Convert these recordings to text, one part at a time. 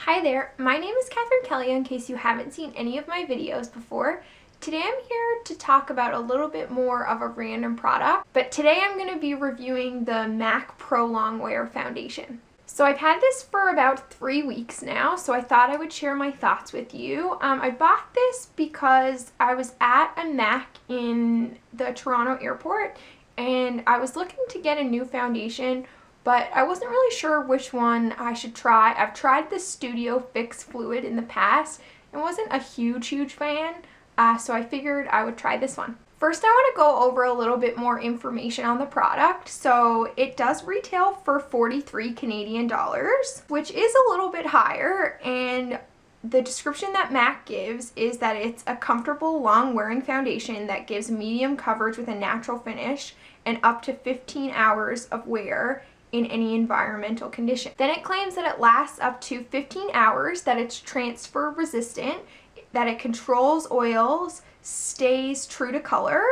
Hi there, my name is Catherine Kelly in case you haven't seen any of my videos before. Today I'm here to talk about a little bit more of a random product, but today I'm going to be reviewing the MAC Pro Longwear Foundation. So I've had this for about 3 weeks now, so I thought I would share my thoughts with you. I bought this because I was at a MAC in the Toronto airport and I was looking to get a new foundation, but I wasn't really sure which one I should try. I've tried the Studio Fix Fluid in the past and wasn't a huge fan, so I figured I would try this one. First, I want to go over a little bit more information on the product. So it does retail for 43 Canadian dollars, which is a little bit higher, and the description that MAC gives is that it's a comfortable, long-wearing foundation that gives medium coverage with a natural finish and up to 15 hours of wear in any environmental condition. Then it claims that it lasts up to 15 hours, that it's transfer resistant, that it controls oils, stays true to color,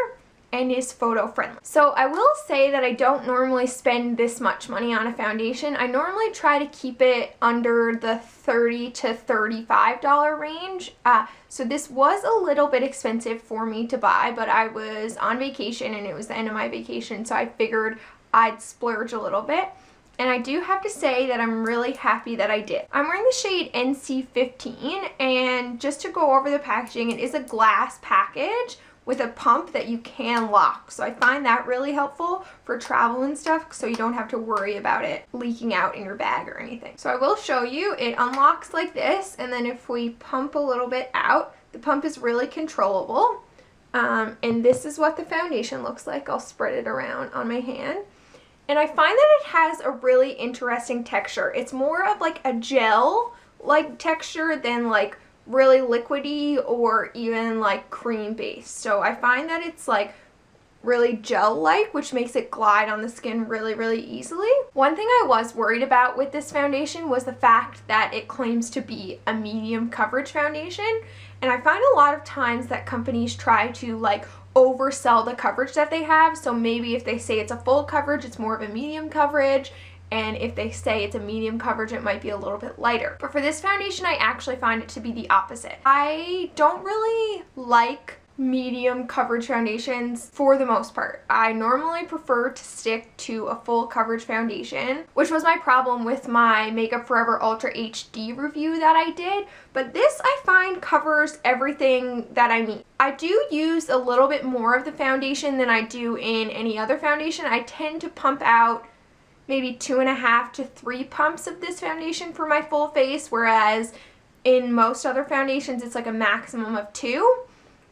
and is photo friendly. So I will say that I don't normally spend this much money on a foundation. I normally try to keep it under the $30 to $35 range. So this was a little bit expensive for me to buy, but I was on vacation and it was the end of my vacation, so I figured I'd splurge a little bit. And I do have to say that I'm really happy that I did. I'm wearing the shade NC15, and just to go over the packaging, it is a glass package with a pump that you can lock. So I find that really helpful for travel and stuff, so you don't have to worry about it leaking out in your bag or anything. So I will show you. It unlocks like this, and then if we pump a little bit out, the pump is really controllable. And this is what the foundation looks like. I'll spread it around on my hand. And I find that it has a really interesting texture. It's more of like a gel-like texture than like really liquidy or even like cream based. So I find that it's like really gel-like, which makes it glide on the skin really easily. One thing I was worried about with this foundation was the fact that it claims to be a medium coverage foundation. And I find a lot of times that companies try to like oversell the coverage that they have. So maybe if they say it's a full coverage, it's more of a medium coverage. And if they say it's a medium coverage, it might be a little bit lighter. But for this foundation, I actually find it to be the opposite. I don't really like medium coverage foundations for the most part. I normally prefer to stick to a full coverage foundation, which was my problem with my Makeup Forever Ultra HD review that I did, but this I find covers everything that I need. I do use a little bit more of the foundation than I do in any other foundation. I tend to pump out maybe 2.5 to 3 pumps of this foundation for my full face, whereas in most other foundations it's like a maximum of 2.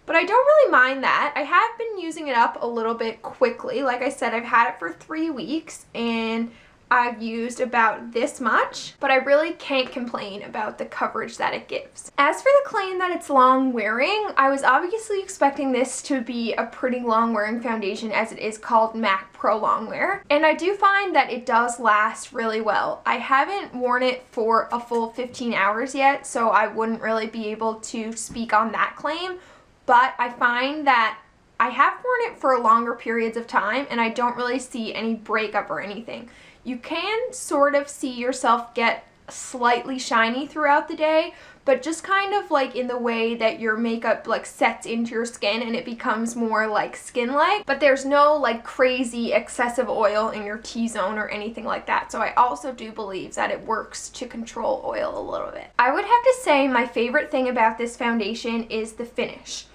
But I don't really mind that. I have been using it up a little bit quickly. Like I said, I've had it for 3 weeks and I've used about this much, but I really can't complain about the coverage that it gives. As for the claim that it's long wearing, I was obviously expecting this to be a pretty long wearing foundation, as it is called MAC Pro Longwear. And I do find that it does last really well. I haven't worn it for a full 15 hours yet, so I wouldn't really be able to speak on that claim. But I find that I have worn it for longer periods of time and I don't really see any breakup or anything. You can sort of see yourself get slightly shiny throughout the day, but just kind of like in the way that your makeup like sets into your skin and it becomes more like skin-like. But there's no like crazy excessive oil in your T-zone or anything like that. So I also do believe that it works to control oil a little bit. I would have to say my favorite thing about this foundation is the finish.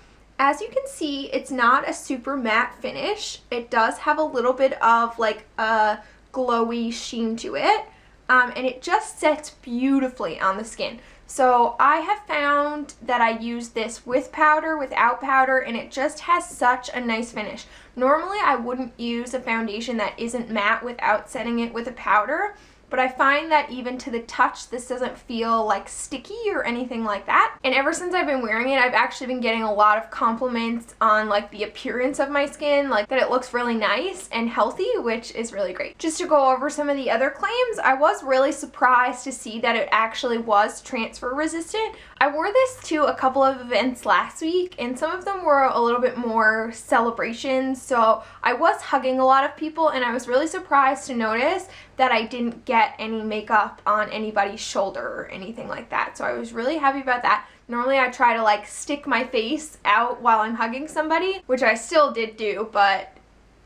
As you can see, it's not a super matte finish. It does have a little bit of like a glowy sheen to it, and it just sets beautifully on the skin. So I have found that I use this with powder, without powder, and it just has such a nice finish. Normally I wouldn't use a foundation that isn't matte without setting it with a powder, but I find that even to the touch, this doesn't feel like sticky or anything like that. And ever since I've been wearing it, I've actually been getting a lot of compliments on like the appearance of my skin, like that it looks really nice and healthy, which is really great. Just to go over some of the other claims, I was really surprised to see that it actually was transfer resistant. I wore this to a couple of events last week, and some of them were a little bit more celebrations, so I was hugging a lot of people, and I was really surprised to notice that I didn't get any makeup on anybody's shoulder or anything like that. So I was really happy about that. Normally I try to like stick my face out while I'm hugging somebody, which I still did do, but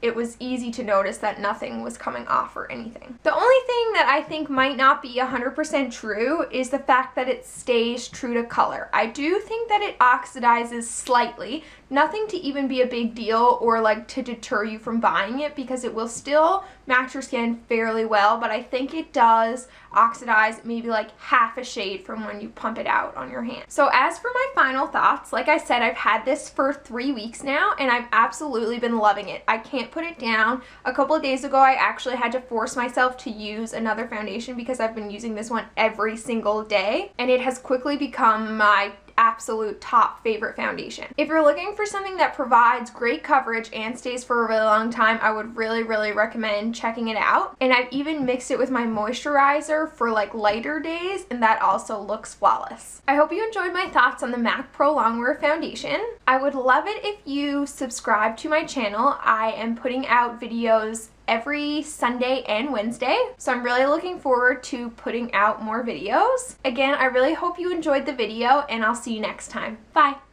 it was easy to notice that nothing was coming off or anything. The only thing that I think might not be 100% true is the fact that it stays true to color. I do think that it oxidizes slightly, nothing to even be a big deal or like to deter you from buying it, because it will still match your skin fairly well, but I think it does oxidize maybe like half a shade from when you pump it out on your hand. So as for my final thoughts, like I said, I've had this for 3 weeks now and I've absolutely been loving it. I can't put it down. A couple of days ago I actually had to force myself to use another foundation because I've been using this one every single day, and it has quickly become my absolute top favorite foundation. If you're looking for something that provides great coverage and stays for a really long time, I would really recommend checking it out. And I've even mixed it with my moisturizer for like lighter days, and that also looks flawless. I hope you enjoyed my thoughts on the MAC Pro Longwear Foundation. I would love it if you subscribe to my channel. I am putting out videos every Sunday and Wednesday, so I'm really looking forward to putting out more videos. Again, I really hope you enjoyed the video, and I'll see you next time. Bye!